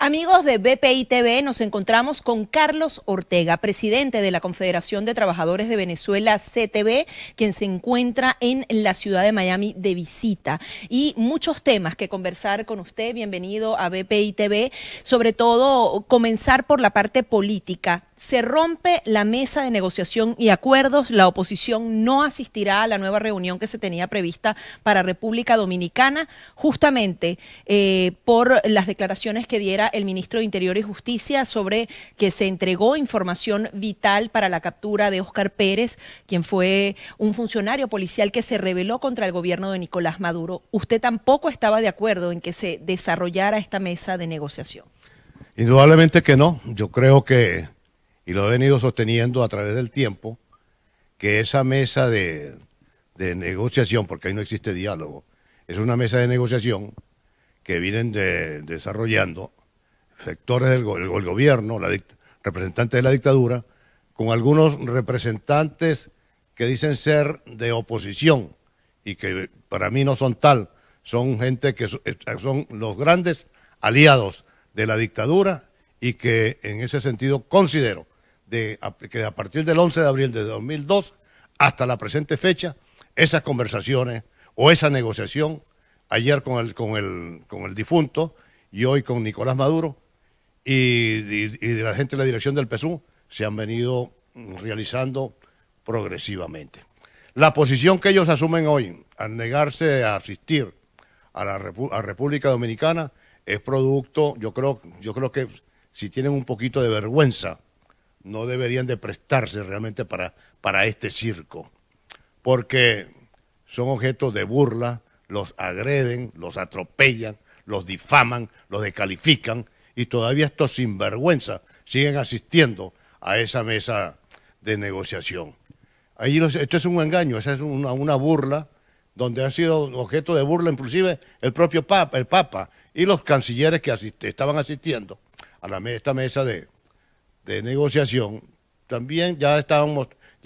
Amigos de BPI TV, nos encontramos con Carlos Ortega, presidente de la Confederación de Trabajadores de Venezuela, CTV, quien se encuentra en la ciudad de Miami de visita. Y muchos temas que conversar con usted. Bienvenido a BPI TV. Sobre todo, comenzar por la parte política. Se rompe la mesa de negociación y acuerdos. La oposición no asistirá a la nueva reunión que se tenía prevista para República Dominicana, justamente por las declaraciones que diera el ministro de Interior y Justicia sobre que se entregó información vital para la captura de Óscar Pérez, quien fue un funcionario policial que se rebeló contra el gobierno de Nicolás Maduro. ¿Usted tampoco estaba de acuerdo en que se desarrollara esta mesa de negociación? Indudablemente que no. Yo creo que, y lo he venido sosteniendo a través del tiempo, que esa mesa de negociación, porque ahí no existe diálogo, es una mesa de negociación que vienen desarrollando sectores del el gobierno, representantes de la dictadura, con algunos representantes que dicen ser de oposición y que para mí no son tal, son gente que son los grandes aliados de la dictadura y que en ese sentido considero que a partir del 11 de abril de 2002 hasta la presente fecha, esas conversaciones o esa negociación, ayer con el difunto y hoy con Nicolás Maduro y de la gente de la dirección del PSUV, se han venido realizando progresivamente. La posición que ellos asumen hoy al negarse a asistir a República Dominicana es producto, yo creo que si tienen un poquito de vergüenza, no deberían de prestarse realmente para este circo, porque son objetos de burla, los agreden, los atropellan, los difaman, los descalifican, y todavía estos sinvergüenza siguen asistiendo a esa mesa de negociación. Esto es un engaño, esa es una burla, donde ha sido objeto de burla inclusive el propio Papa, el Papa, y los cancilleres que estaban asistiendo a esta mesa de negociación, también ya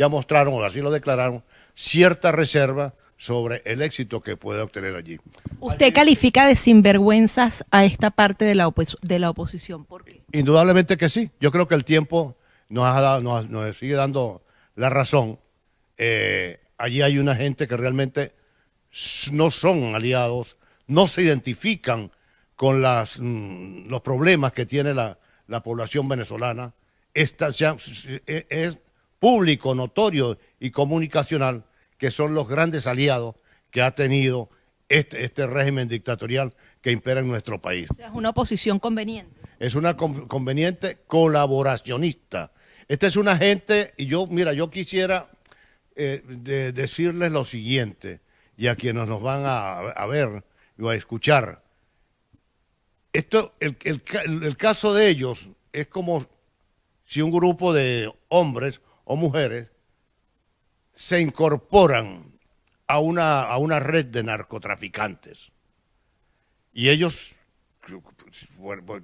mostraron, o así lo declararon, cierta reserva sobre el éxito que puede obtener allí. ¿Usted califica de sinvergüenzas a esta parte de la oposición? ¿Por qué? Indudablemente que sí. Yo creo que el tiempo nos sigue dando la razón. Allí hay una gente que realmente no son aliados, no se identifican con los problemas que tiene la población venezolana. Es público, notorio y comunicacional que son los grandes aliados que ha tenido este régimen dictatorial que impera en nuestro país. O sea, es una oposición conveniente. Es una conveniente colaboracionista. Esta es una gente, y yo quisiera decirles lo siguiente, y a quienes nos van a ver o a escuchar. El caso de ellos es como si un grupo de hombres o mujeres se incorporan a una red de narcotraficantes. Y ellos,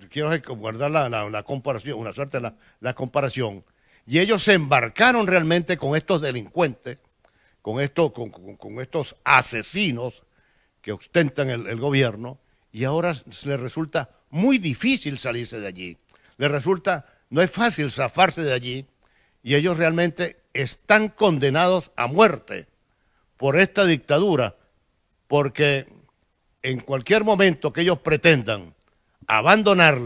quiero guardar la comparación, una suerte de la comparación, y ellos se embarcaron realmente con estos delincuentes, con estos asesinos que ostentan el gobierno, y ahora les resulta muy difícil salirse de allí. No es fácil zafarse de allí, y ellos realmente están condenados a muerte por esta dictadura, porque en cualquier momento que ellos pretendan abandonar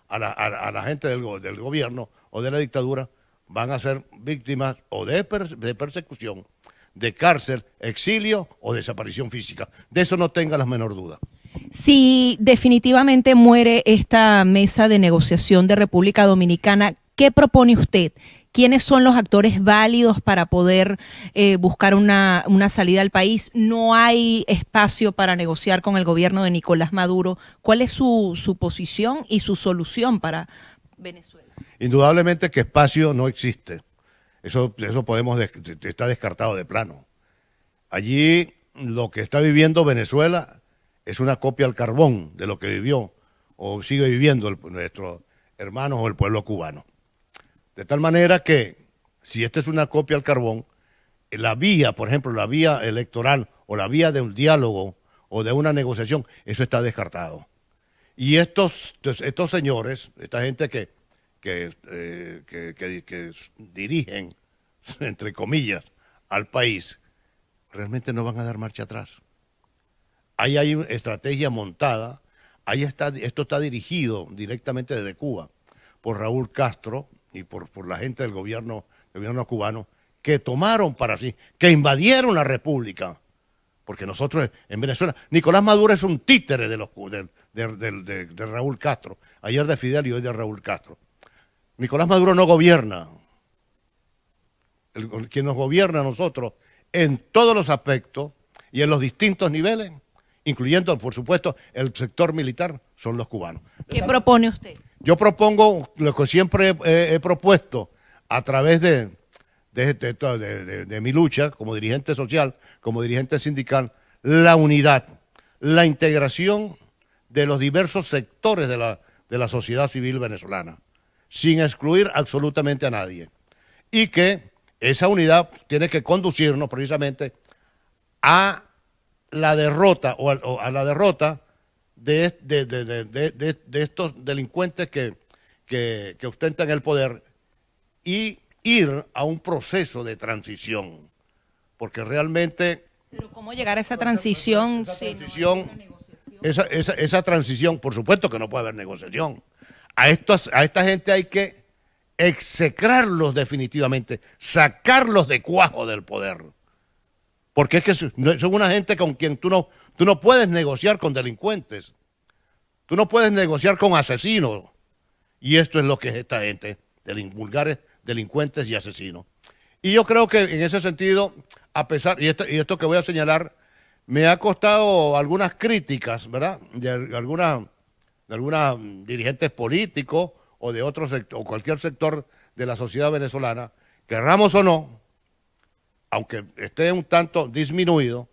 a la gente del gobierno o de la dictadura, van a ser víctimas o de persecución, de cárcel, exilio o desaparición física. De eso no tenga la menor duda. Si definitivamente muere esta mesa de negociación de República Dominicana, ¿qué propone usted? ¿Quiénes son los actores válidos para poder buscar una salida al país? No hay espacio para negociar con el gobierno de Nicolás Maduro. ¿Cuál es su posición y su solución para Venezuela? Indudablemente que espacio no existe. Eso está descartado de plano. Allí lo que está viviendo Venezuela es una copia al carbón de lo que vivió o sigue viviendo nuestros hermanos o el pueblo cubano. De tal manera que, si esta es una copia al carbón, la vía, por ejemplo, la vía electoral o la vía de un diálogo o de una negociación, eso está descartado. Y estos señores, esta gente que dirigen, entre comillas, al país, realmente no van a dar marcha atrás. Ahí hay una estrategia montada, esto está dirigido directamente desde Cuba por Raúl Castro y por la gente del gobierno cubano, que tomaron para sí, que invadieron la República. Porque nosotros en Venezuela, Nicolás Maduro es un títere de Raúl Castro, ayer de Fidel y hoy de Raúl Castro. Nicolás Maduro no gobierna. Quien nos gobierna a nosotros en todos los aspectos y en los distintos niveles, incluyendo, por supuesto, el sector militar, son los cubanos. ¿Qué propone usted? Yo propongo lo que siempre he propuesto a través de mi lucha como dirigente social, como dirigente sindical, la unidad, la integración de los diversos sectores de la sociedad civil venezolana, sin excluir absolutamente a nadie. Y que esa unidad tiene que conducirnos precisamente a la derrota o a la derrota de estos delincuentes que ostentan el poder y ir a un proceso de transición, porque realmente... Pero ¿cómo llegar a esa transición? Esa transición, por supuesto que no puede haber negociación. A esta gente hay que execrarlos definitivamente, sacarlos de cuajo del poder, porque es que son una gente con quien tú no puedes negociar con delincuentes, tú no puedes negociar con asesinos, y esto es lo que es esta gente, vulgares delincuentes y asesinos. Y yo creo que en ese sentido, a pesar, y esto que voy a señalar, me ha costado algunas críticas, ¿verdad?, de algunos dirigentes políticos o de otro sector, o cualquier sector de la sociedad venezolana, querramos o no, aunque esté un tanto disminuido,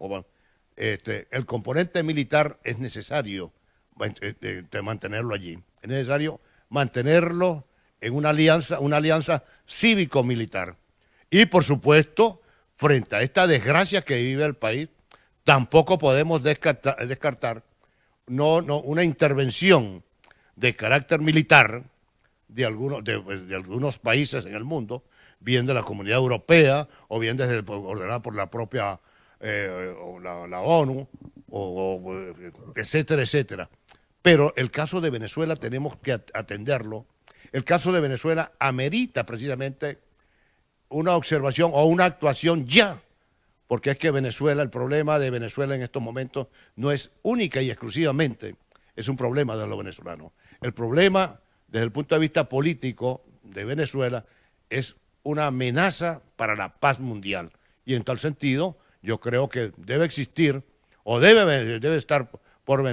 el componente militar es necesario mantenerlo allí. Es necesario mantenerlo en una alianza cívico-militar. Y por supuesto, frente a esta desgracia que vive el país, tampoco podemos descartar una intervención de carácter militar de algunos países en el mundo, bien de la Comunidad Europea o bien ordenada por la propia la ONU, etcétera, etcétera. Pero el caso de Venezuela tenemos que atenderlo. El caso de Venezuela amerita precisamente una observación o una actuación ya, porque es que el problema de Venezuela en estos momentos no es única y exclusivamente, es un problema de los venezolanos. El problema desde el punto de vista político de Venezuela es una amenaza para la paz mundial. Y en tal sentido, yo creo que debe existir o debe estar por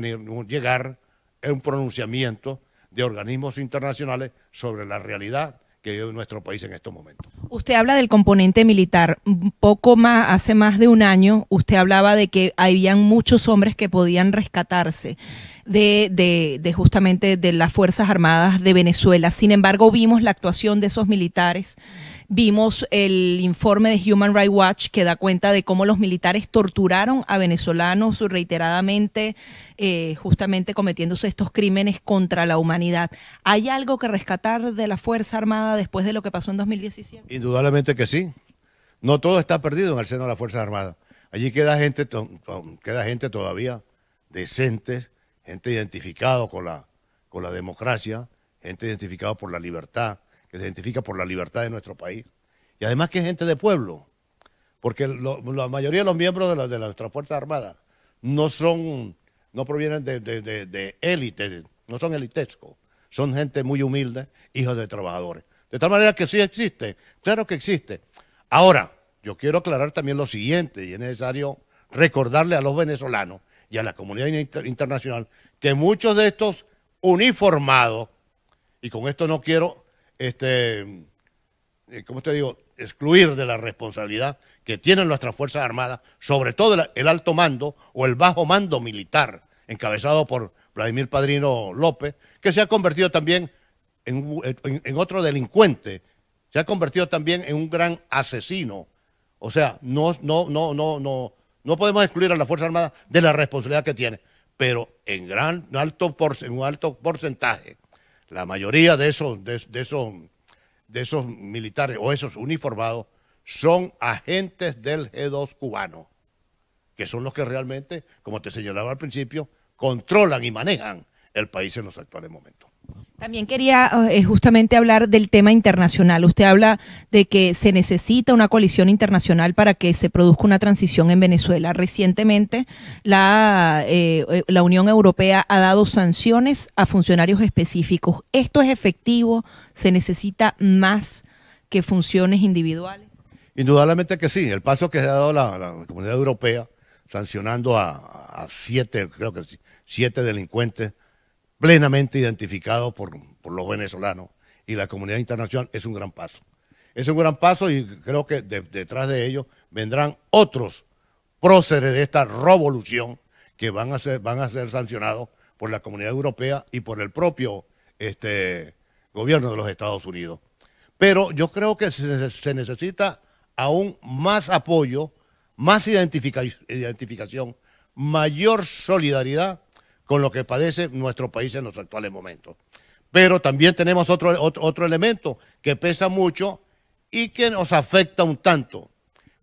llegar a un pronunciamiento de organismos internacionales sobre la realidad que vive nuestro país en estos momentos. Usted habla del componente militar. Hace más de un año, usted hablaba de que habían muchos hombres que podían rescatarse justamente de las Fuerzas Armadas de Venezuela. Sin embargo, vimos la actuación de esos militares. Vimos el informe de Human Rights Watch que da cuenta de cómo los militares torturaron a venezolanos reiteradamente, justamente cometiéndose estos crímenes contra la humanidad. ¿Hay algo que rescatar de la Fuerza Armada después de lo que pasó en 2017? Indudablemente que sí. No todo está perdido en el seno de las Fuerzas Armadas. Allí queda gente todavía decente, gente identificada con la democracia, gente identificada por la libertad, que se identifica por la libertad de nuestro país. Y además que es gente de pueblo, porque la mayoría de los miembros de nuestras Fuerzas Armadas no provienen de élite, no son elitescos, son gente muy humilde, hijos de trabajadores. De tal manera que sí existe, claro que existe. Ahora, yo quiero aclarar también lo siguiente, y es necesario recordarle a los venezolanos y a la comunidad internacional que muchos de estos uniformados, y con esto no quiero ¿cómo te digo?, excluir de la responsabilidad que tienen nuestras Fuerzas Armadas, sobre todo el alto mando o el bajo mando militar, encabezado por Vladimir Padrino López, que se ha convertido también en otro delincuente, se ha convertido también en un gran asesino. O sea, no podemos excluir a las Fuerzas Armadas de la responsabilidad que tiene. pero en un alto porcentaje, la mayoría de esos militares o esos uniformados son agentes del G2 cubano, que son los que realmente, como te señalaba al principio, controlan y manejan el país en los actuales momentos. También quería justamente hablar del tema internacional. Usted habla de que se necesita una coalición internacional para que se produzca una transición en Venezuela. Recientemente la Unión Europea ha dado sanciones a funcionarios específicos. ¿Esto es efectivo? ¿Se necesita más que funciones individuales? Indudablemente que sí. El paso que ha dado la Comunidad Europea sancionando a 7, creo que 7 delincuentes plenamente identificados por los venezolanos y la comunidad internacional es un gran paso. Es un gran paso y creo que detrás de ellos vendrán otros próceres de esta revolución que van a ser sancionados por la comunidad europea y por el propio gobierno de los Estados Unidos. Pero yo creo que se necesita aún más apoyo, más identificación, mayor solidaridad con lo que padece nuestro país en los actuales momentos. Pero también tenemos otro elemento que pesa mucho y que nos afecta un tanto.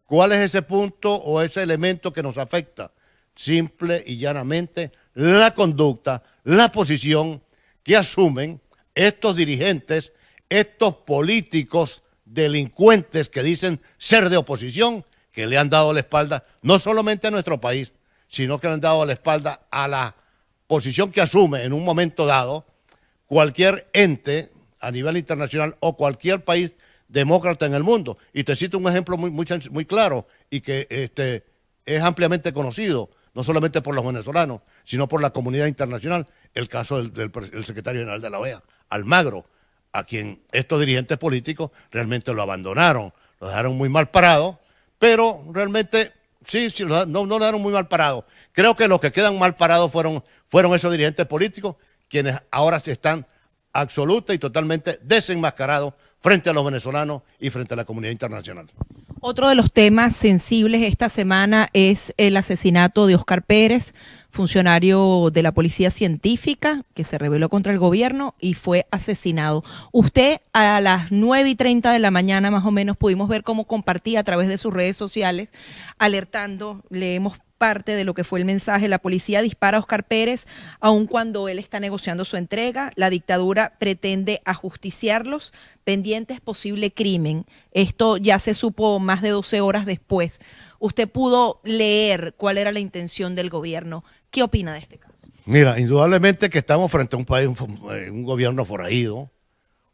¿Cuál es ese punto o ese elemento que nos afecta? Simple y llanamente la conducta, la posición que asumen estos dirigentes, estos políticos delincuentes que dicen ser de oposición, que le han dado la espalda no solamente a nuestro país, sino que le han dado la espalda a la posición que asume en un momento dado cualquier ente a nivel internacional o cualquier país demócrata en el mundo. Y te cito un ejemplo muy claro y que es ampliamente conocido, no solamente por los venezolanos, sino por la comunidad internacional, el caso del secretario general de la OEA, Almagro, a quien estos dirigentes políticos realmente lo abandonaron, lo dejaron muy mal parado, pero realmente sí no lo dejaron muy mal parado. Creo que los que quedan mal parados fueron esos dirigentes políticos, quienes ahora se están absoluta y totalmente desenmascarados frente a los venezolanos y frente a la comunidad internacional. Otro de los temas sensibles esta semana es el asesinato de Óscar Pérez, funcionario de la Policía Científica, que se rebeló contra el gobierno y fue asesinado. Usted a las 9:30 de la mañana más o menos pudimos ver cómo compartía a través de sus redes sociales, alertando, leemos parte de lo que fue el mensaje: la policía dispara a Óscar Pérez aun cuando él está negociando su entrega, la dictadura pretende ajusticiarlos, pendientes posible crimen. Esto ya se supo más de 12 horas después. Usted pudo leer cuál era la intención del gobierno. ¿Qué opina de este caso? Mira, indudablemente que estamos frente a un país, un gobierno forajido,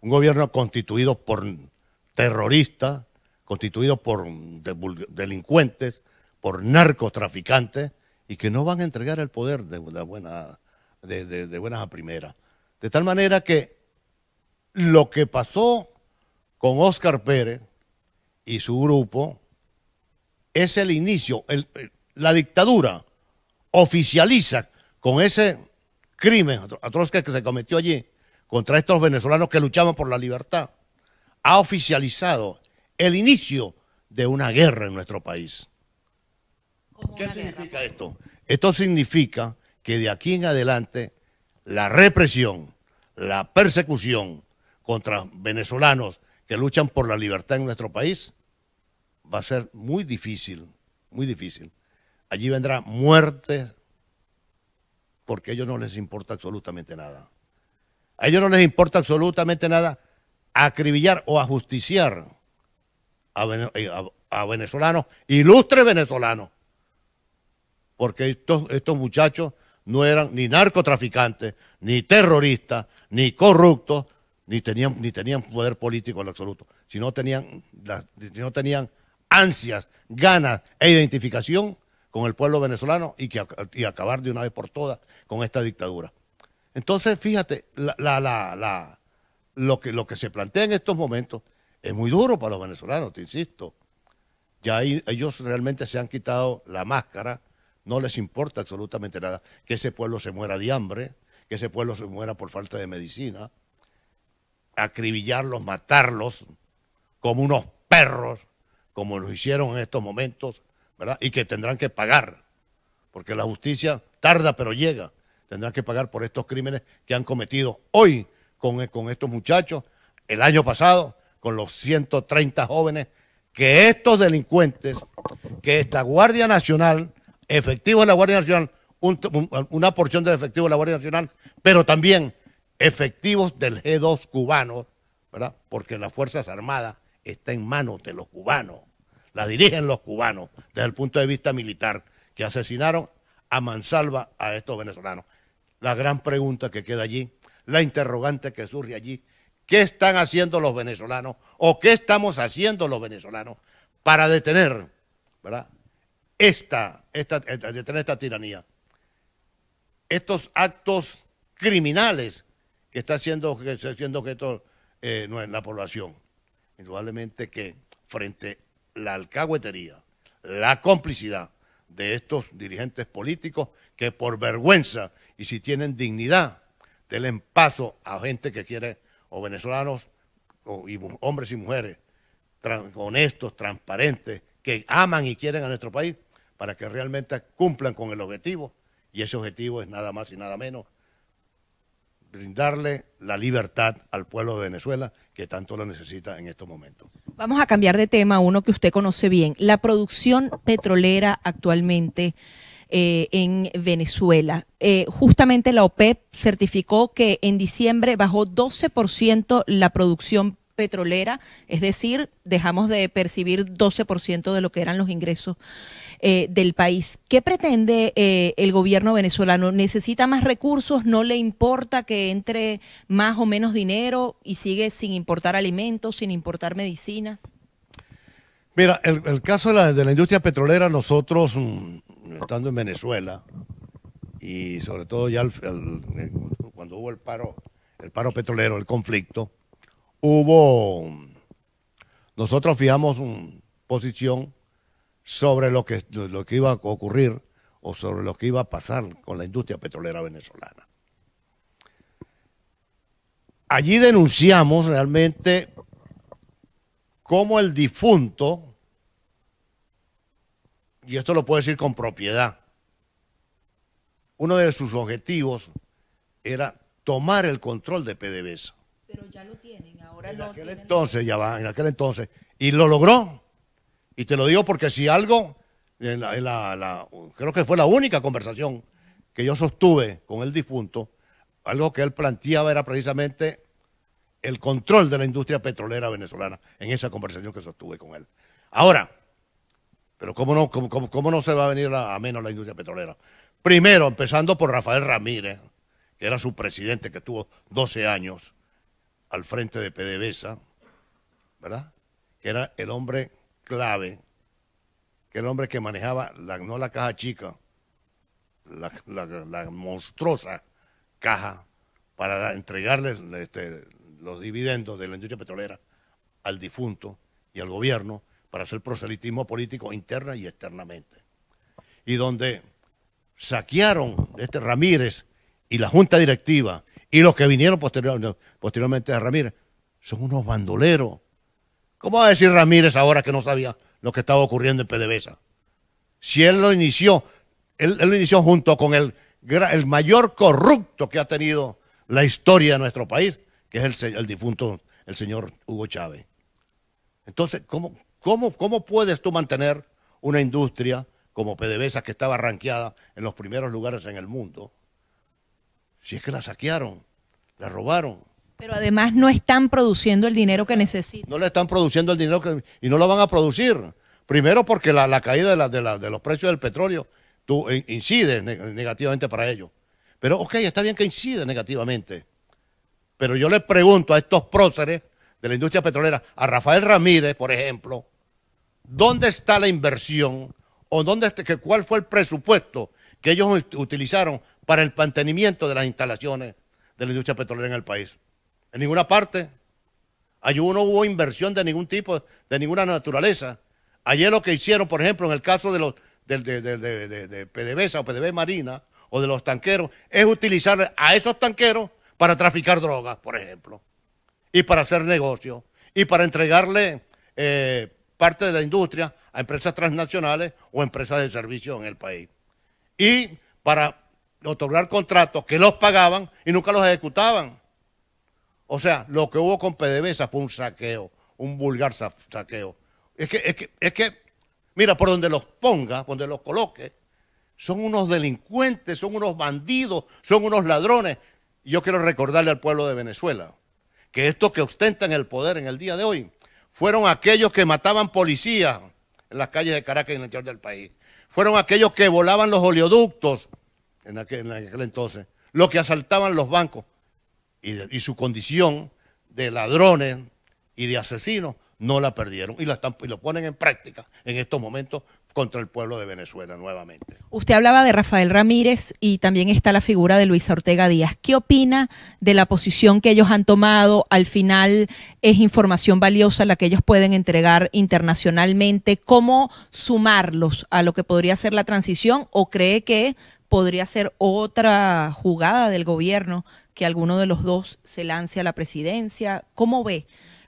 un gobierno constituido por terroristas, constituido por delincuentes, por narcotraficantes, y que no van a entregar el poder de buenas a primeras. De tal manera que lo que pasó con Óscar Pérez y su grupo es el inicio. La dictadura oficializa con ese crimen atroz que se cometió allí contra estos venezolanos que luchaban por la libertad. Ha oficializado el inicio de una guerra en nuestro país. ¿Qué significa esto? Esto significa que de aquí en adelante la represión, la persecución contra venezolanos que luchan por la libertad en nuestro país va a ser muy difícil, muy difícil. Allí vendrá muerte porque a ellos no les importa absolutamente nada. A ellos no les importa absolutamente nada acribillar o ajusticiar a venezolanos, ilustres venezolanos, porque estos muchachos no eran ni narcotraficantes, ni terroristas, ni corruptos, ni tenían poder político en lo absoluto, sino tenían ansias, ganas e identificación con el pueblo venezolano y acabar de una vez por todas con esta dictadura. Entonces, fíjate, lo que se plantea en estos momentos es muy duro para los venezolanos, te insisto. Ya ellos realmente se han quitado la máscara. No les importa absolutamente nada que ese pueblo se muera de hambre, que ese pueblo se muera por falta de medicina, acribillarlos, matarlos como unos perros, como lo hicieron en estos momentos, ¿verdad? Y que tendrán que pagar porque la justicia tarda pero llega. Tendrán que pagar por estos crímenes que han cometido hoy con estos muchachos, el año pasado con los 130 jóvenes, que estos delincuentes, que esta Guardia Nacional, efectivos de la Guardia Nacional, una porción del efectivo de la Guardia Nacional, pero también efectivos del G2 cubano, ¿verdad? Porque las Fuerzas Armadas están en manos de los cubanos, la dirigen los cubanos desde el punto de vista militar, que asesinaron a mansalva a estos venezolanos. La gran pregunta que queda allí, la interrogante que surge allí, ¿qué están haciendo los venezolanos o qué estamos haciendo los venezolanos para detener, ¿verdad? Detener esta tiranía? Estos actos criminales que está siendo objeto la población. Indudablemente que frente a la alcahuetería, la complicidad de estos dirigentes políticos que por vergüenza y si tienen dignidad, denle paso a gente que quiere, o venezolanos, hombres y mujeres, honestos, transparentes, que aman y quieren a nuestro país, para que realmente cumplan con el objetivo, y ese objetivo es nada más y nada menos brindarle la libertad al pueblo de Venezuela, que tanto lo necesita en estos momentos. Vamos a cambiar de tema, uno que usted conoce bien, la producción petrolera actualmente en Venezuela. Justamente la OPEP certificó que en diciembre bajó 12% la producción petrolera, es decir, dejamos de percibir 12% de lo que eran los ingresos del país. ¿Qué pretende el gobierno venezolano? ¿Necesita más recursos? ¿No le importa que entre más o menos dinero y sigue sin importar alimentos, sin importar medicinas? Mira, el caso de la industria petrolera, nosotros, estando en Venezuela, y sobre todo ya cuando hubo el paro petrolero, el conflicto, nosotros fijamos posición sobre lo que iba a ocurrir o sobre lo que iba a pasar con la industria petrolera venezolana. Allí denunciamos realmente cómo el difunto, y esto lo puedo decir con propiedad, uno de sus objetivos era tomar el control de PDVSA. Pero ya lo tienen, ahora en aquel entonces, y lo logró. Y te lo digo porque si algo, creo que fue la única conversación que yo sostuve con el difunto, algo que él planteaba era precisamente el control de la industria petrolera venezolana en esa conversación que sostuve con él. Ahora, pero ¿cómo no se va a venir a menos la industria petrolera? Primero, empezando por Rafael Ramírez, que era su presidente, que tuvo 12 años al frente de PDVSA, ¿verdad? Que era el hombre clave, que era el hombre que manejaba, no la caja chica, la monstruosa caja para entregarles los dividendos de la industria petrolera al difunto y al gobierno para hacer proselitismo político interna y externamente. Y donde saquearon Ramírez y la junta directiva y los que vinieron posteriormente a Ramírez son unos bandoleros. ¿Cómo va a decir Ramírez ahora que no sabía lo que estaba ocurriendo en PDVSA? Si él lo inició, él lo inició junto con el mayor corrupto que ha tenido la historia de nuestro país, que es el difunto, el señor Hugo Chávez. Entonces, ¿cómo puedes tú mantener una industria como PDVSA, que estaba rankeada en los primeros lugares en el mundo, si es que la saquearon, la robaron? Pero además no están produciendo el dinero que necesitan. No le están produciendo el dinero y no lo van a producir. Primero porque la caída de los precios del petróleo incide negativamente para ellos. Pero ok, está bien que incide negativamente. Pero yo le pregunto a estos próceres de la industria petrolera, a Rafael Ramírez, por ejemplo, ¿dónde está la inversión o cuál fue el presupuesto que ellos utilizaron para el mantenimiento de las instalaciones de la industria petrolera en el país? En ninguna parte. Allí no hubo inversión de ningún tipo, de ninguna naturaleza. Ayer lo que hicieron, por ejemplo, en el caso de PDVSA o PDV Marina o de los tanqueros, es utilizar a esos tanqueros para traficar drogas, por ejemplo, y para hacer negocios, y para entregarle parte de la industria a empresas transnacionales o empresas de servicio en el país. y para otorgar contratos que los pagaban y nunca los ejecutaban. O sea, lo que hubo con PDVSA fue un saqueo, un vulgar saqueo. Es que, mira, por donde los ponga, donde los coloque, son unos delincuentes, son unos bandidos, son unos ladrones. Y yo quiero recordarle al pueblo de Venezuela que estos que ostentan el poder en el día de hoy fueron aquellos que mataban policías en las calles de Caracas y en el interior del país. Fueron aquellos que volaban los oleoductos en aquel entonces, los que asaltaban los bancos. Y su condición de ladrones y de asesinos no la perdieron y lo ponen en práctica en estos momentos contra el pueblo de Venezuela nuevamente. Usted hablaba de Rafael Ramírez y también está la figura de Luisa Ortega Díaz. ¿Qué opina de la posición que ellos han tomado? Al final es información valiosa la que ellos pueden entregar internacionalmente. ¿Cómo sumarlos a lo que podría ser la transición o cree que podría ser otra jugada del gobierno que alguno de los dos se lance a la presidencia? ¿Cómo ve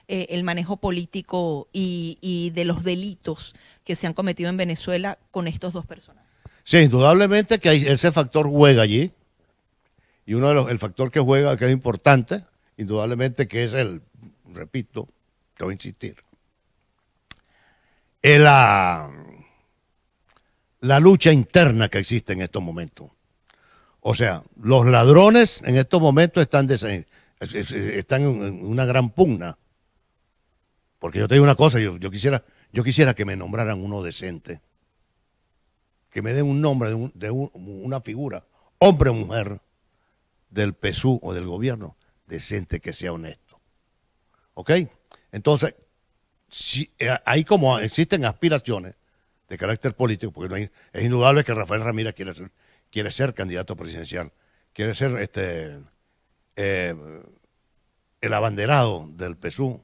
el manejo político y de los delitos que se han cometido en Venezuela con estos dos personajes? Sí, indudablemente que ese factor juega allí, y el factor que juega, que es importante, indudablemente que es repito, que voy a insistir, es la lucha interna que existe en estos momentos. O sea, los ladrones en estos momentos están en una gran pugna. Porque yo te digo una cosa, yo quisiera que me nombraran uno decente. Que me den un nombre de una figura, hombre o mujer, del PSUV o del gobierno, decente, que sea honesto. ¿Ok? Entonces, ahí como existen aspiraciones de carácter político, porque es indudable que Rafael Ramírez quiere ser candidato presidencial, quiere ser el abanderado del PSUV.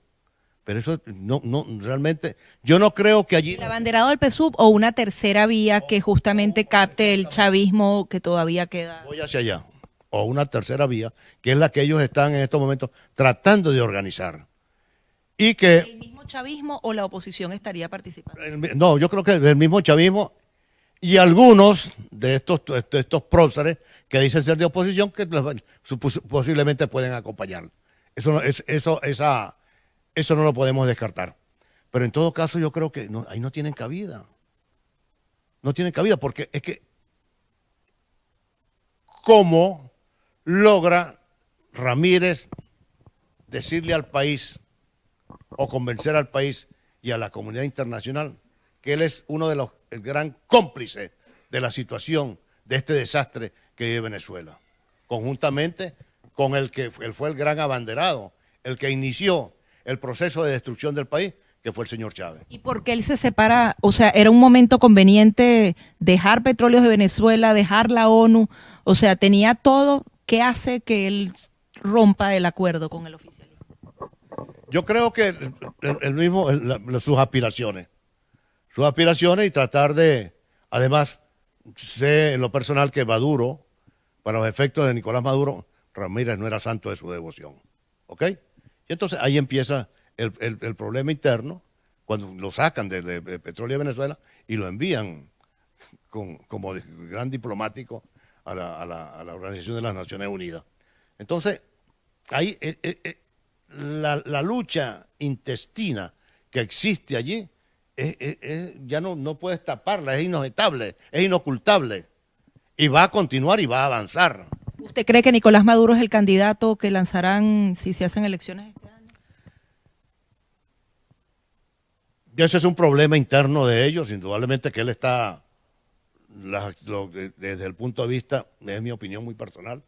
Pero eso no realmente, yo no creo que allí... ¿El abanderado del PSUV o una tercera vía que justamente capte el chavismo que todavía queda? Voy hacia allá. O una tercera vía, que es la que ellos están en estos momentos tratando de organizar. Y que... ¿El mismo chavismo o la oposición estaría participando? No, yo creo que el mismo chavismo y algunos de estos próceres que dicen ser de oposición que posiblemente pueden acompañar. Eso no lo podemos descartar. Pero en todo caso yo creo que ahí no tienen cabida. No tienen cabida porque es que ¿cómo logra Ramírez decirle al país o convencer al país y a la comunidad internacional que él es el gran cómplice de la situación, de este desastre que vive Venezuela? Conjuntamente con él fue el gran abanderado, el que inició el proceso de destrucción del país, que fue el señor Chávez. ¿Y por qué él se separa? O sea, ¿era un momento conveniente dejar Petróleos de Venezuela, dejar la ONU? O sea, tenía todo. ¿Qué hace que él rompa el acuerdo con el oficialismo? Yo creo que sus aspiraciones y tratar de, además, sé en lo personal que Maduro, para los efectos de Nicolás Maduro, Ramírez no era santo de su devoción. ¿Ok? Y entonces ahí empieza el problema interno, cuando lo sacan de Petróleo de Venezuela y lo envían como gran diplomático a la Organización de las Naciones Unidas. Entonces, ahí la lucha intestina que existe allí ya no puedes taparla, es inobjetable, es inocultable, y va a continuar y va a avanzar. ¿Usted cree que Nicolás Maduro es el candidato que lanzarán si se hacen elecciones este año? Ese es un problema interno de ellos, indudablemente que él está, desde el punto de vista, es mi opinión muy personal,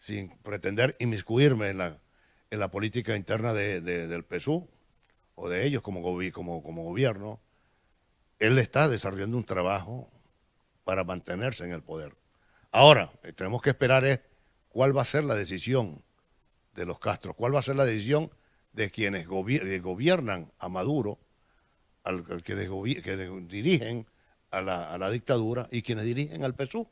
sin pretender inmiscuirme en la política interna del PSUV o de ellos como gobierno. Él está desarrollando un trabajo para mantenerse en el poder. Ahora, tenemos que esperar cuál va a ser la decisión de los Castro, cuál va a ser la decisión de quienes gobiernan a Maduro, quienes dirigen a la dictadura y quienes dirigen al PSUV.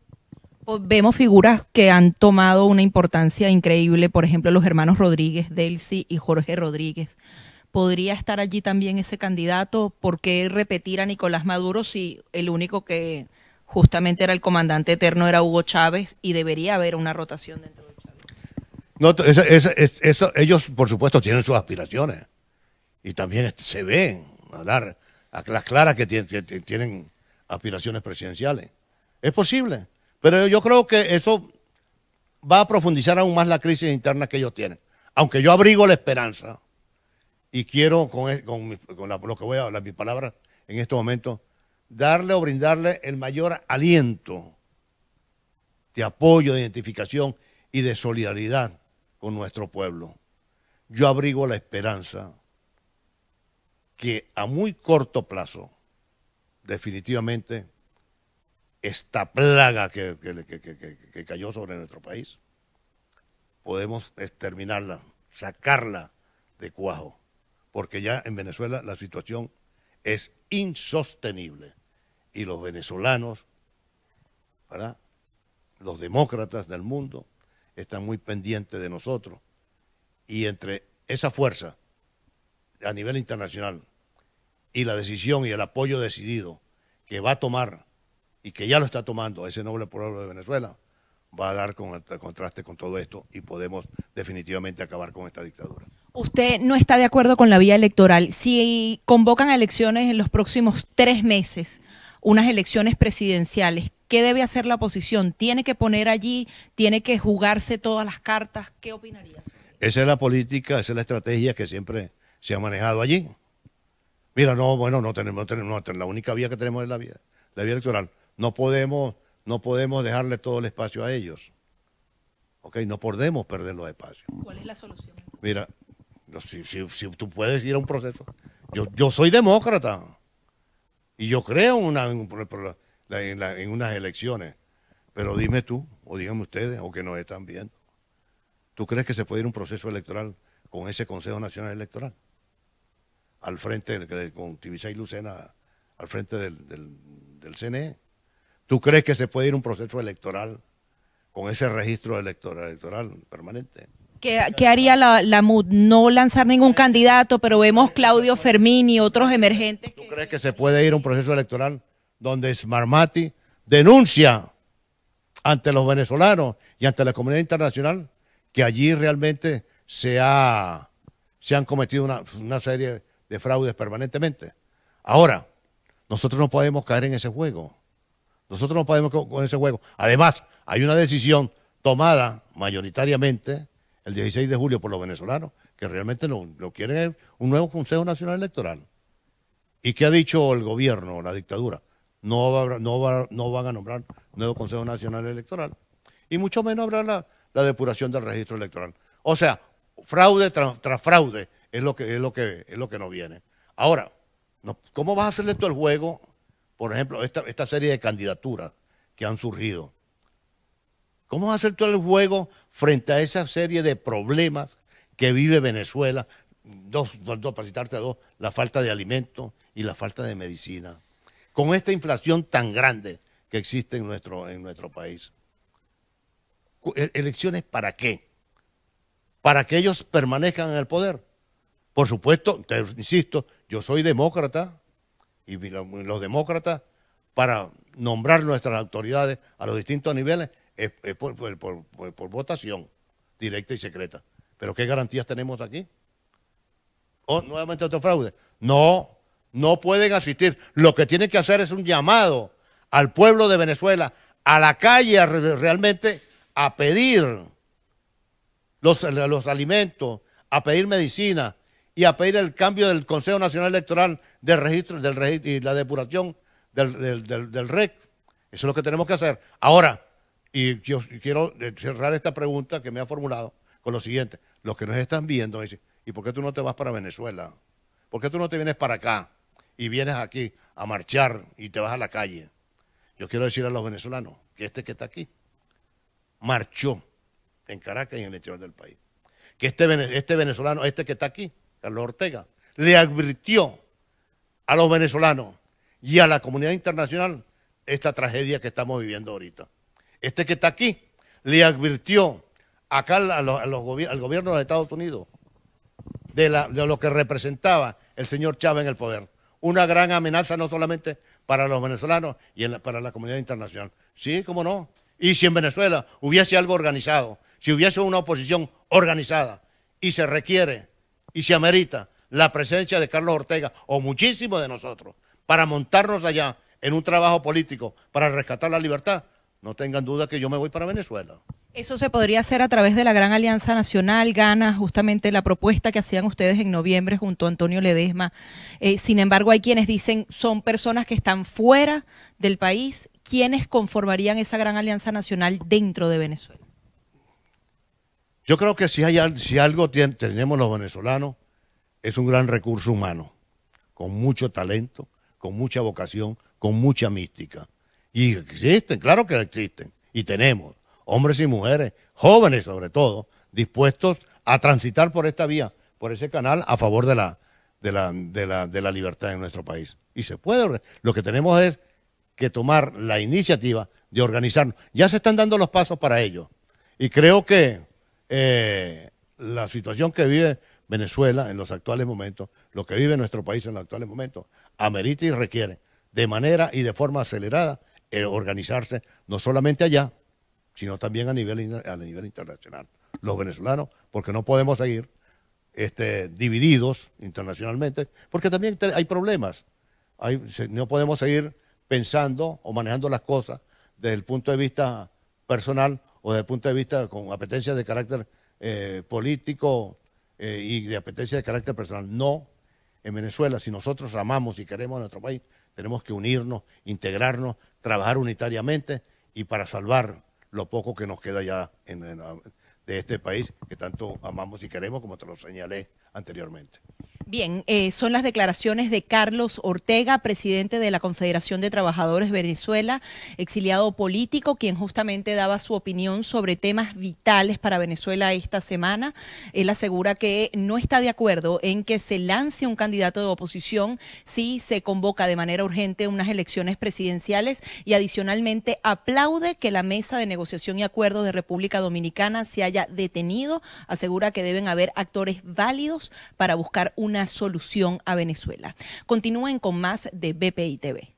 Vemos figuras que han tomado una importancia increíble, por ejemplo, los hermanos Rodríguez, Delcy y Jorge Rodríguez. ¿Podría estar allí también ese candidato? ¿Por qué repetir a Nicolás Maduro si el único que justamente era el comandante eterno, era Hugo Chávez, y debería haber una rotación dentro de Chávez. No, ellos, por supuesto, tienen sus aspiraciones y también se ven a las claras que tienen aspiraciones presidenciales. Es posible, pero yo creo que eso va a profundizar aún más la crisis interna que ellos tienen. Aunque yo abrigo la esperanza y quiero, lo que voy a hablar, mis palabras en este momento, darle o brindarle el mayor aliento de apoyo, de identificación y de solidaridad con nuestro pueblo. Yo abrigo la esperanza que a muy corto plazo, definitivamente, esta plaga que cayó sobre nuestro país, podemos exterminarla, sacarla de cuajo, porque ya en Venezuela la situación es insostenible y los venezolanos, ¿verdad?, los demócratas del mundo están muy pendientes de nosotros, y entre esa fuerza a nivel internacional y la decisión y el apoyo decidido que va a tomar y que ya lo está tomando ese noble pueblo de Venezuela, va a dar contraste con todo esto y podemos definitivamente acabar con esta dictadura. ¿Usted no está de acuerdo con la vía electoral? Si convocan a elecciones en los próximos 3 meses, unas elecciones presidenciales, ¿qué debe hacer la oposición? ¿Tiene que poner allí, tiene que jugarse todas las cartas? ¿Qué opinaría? Esa es la política, esa es la estrategia que siempre se ha manejado allí. Mira, no tenemos, la única vía que tenemos es la vía electoral. No podemos dejarle todo el espacio a ellos. ¿Ok? No podemos perder los espacios. ¿Cuál es la solución? Mira, si tú puedes ir a un proceso. Yo soy demócrata y yo creo en unas elecciones, pero dime tú, o díganme ustedes, o que nos están viendo, ¿tú crees que se puede ir a un proceso electoral con ese Consejo Nacional Electoral? Al frente, con Tibisay Lucena, al frente del CNE. ¿Tú crees que se puede ir a un proceso electoral con ese registro electoral permanente? ¿Qué haría la MUD? No lanzar ningún candidato, pero vemos Claudio Fermín y otros emergentes. ¿Tú crees que se puede ir a un proceso electoral donde Smartmati denuncia ante los venezolanos y ante la comunidad internacional que allí realmente se han cometido una serie de fraudes permanentemente? Ahora, nosotros no podemos caer en ese juego. Nosotros no podemos con ese juego. Además, hay una decisión tomada mayoritariamente el 16 de julio por los venezolanos, que realmente lo quieren un nuevo Consejo Nacional Electoral. ¿Y qué ha dicho el gobierno, la dictadura? No van a nombrar nuevo Consejo Nacional Electoral. Y mucho menos habrá la depuración del registro electoral. O sea, fraude tras fraude es lo que nos viene. Ahora, ¿cómo vas a hacerle todo el juego? Por ejemplo, esta serie de candidaturas que han surgido. ¿Cómo vas a hacer todo el juego frente a esa serie de problemas que vive Venezuela? Para citarte dos, la falta de alimentos y la falta de medicina. Con esta inflación tan grande que existe en nuestro país. ¿Elecciones para qué? ¿Para que ellos permanezcan en el poder? Por supuesto, te insisto, yo soy demócrata y los demócratas, para nombrar nuestras autoridades a los distintos niveles, es por votación directa y secreta. ¿Pero qué garantías tenemos aquí? Nuevamente otro fraude. No pueden asistir. Lo que tienen que hacer es un llamado al pueblo de Venezuela, a la calle realmente a pedir los alimentos, a pedir medicina y a pedir el cambio del Consejo Nacional Electoral del registro y la depuración del REC. Eso es lo que tenemos que hacer. Ahora, y yo quiero cerrar esta pregunta que me ha formulado con lo siguiente. Los que nos están viendo dicen, ¿y por qué tú no te vas para Venezuela? ¿Por qué tú no te vienes para acá y vienes aquí a marchar y te vas a la calle? Yo quiero decir a los venezolanos que que está aquí marchó en Caracas y en el interior del país. Que este venezolano, que está aquí, Carlos Ortega, le advirtió a los venezolanos y a la comunidad internacional esta tragedia que estamos viviendo ahorita. Que está aquí le advirtió acá al gobierno de Estados Unidos de lo que representaba el señor Chávez en el poder. una gran amenaza no solamente para los venezolanos y para la comunidad internacional. Sí, cómo no. Y si en Venezuela hubiese algo organizado, si hubiese una oposición organizada y se requiere y se amerita la presencia de Carlos Ortega o muchísimos de nosotros para montarnos allá en un trabajo político para rescatar la libertad, no tengan duda que yo me voy para Venezuela. Eso se podría hacer a través de la Gran Alianza Nacional, gana justamente la propuesta que hacían ustedes en noviembre junto a Antonio Ledesma. Sin embargo, hay quienes dicen son personas que están fuera del país. ¿Quiénes conformarían esa Gran Alianza Nacional dentro de Venezuela? Yo creo que si algo tenemos los venezolanos, es un gran recurso humano, con mucho talento, con mucha vocación, con mucha mística. Y existen, claro que existen, y tenemos hombres y mujeres, jóvenes sobre todo, dispuestos a transitar por esta vía, por ese canal, a favor de la libertad en nuestro país. Y se puede, lo que tenemos es que tomar la iniciativa de organizarnos. Ya se están dando los pasos para ello. Y creo que la situación que vive Venezuela en los actuales momentos, lo que vive nuestro país en los actuales momentos, amerita y requiere de manera y de forma acelerada organizarse, no solamente allá, sino también a nivel internacional. Los venezolanos, porque no podemos seguir divididos internacionalmente, porque también hay problemas. No podemos seguir pensando o manejando las cosas desde el punto de vista personal o desde el punto de vista con apetencias de carácter político y de apetencias de carácter personal. No, en Venezuela, si nosotros amamos y queremos a nuestro país, tenemos que unirnos, integrarnos, trabajar unitariamente y para salvar lo poco que nos queda ya de este país que tanto amamos y queremos, como te lo señalé anteriormente. Bien, son las declaraciones de Carlos Ortega, presidente de la Confederación de Trabajadores Venezuela, exiliado político, quien justamente daba su opinión sobre temas vitales para Venezuela esta semana. Él asegura que no está de acuerdo en que se lance un candidato de oposición si se convoca de manera urgente unas elecciones presidenciales y adicionalmente aplaude que la mesa de negociación y acuerdo de República Dominicana se haya detenido. Asegura que deben haber actores válidos para buscar una solución a Venezuela. Continúen con más de BPI TV.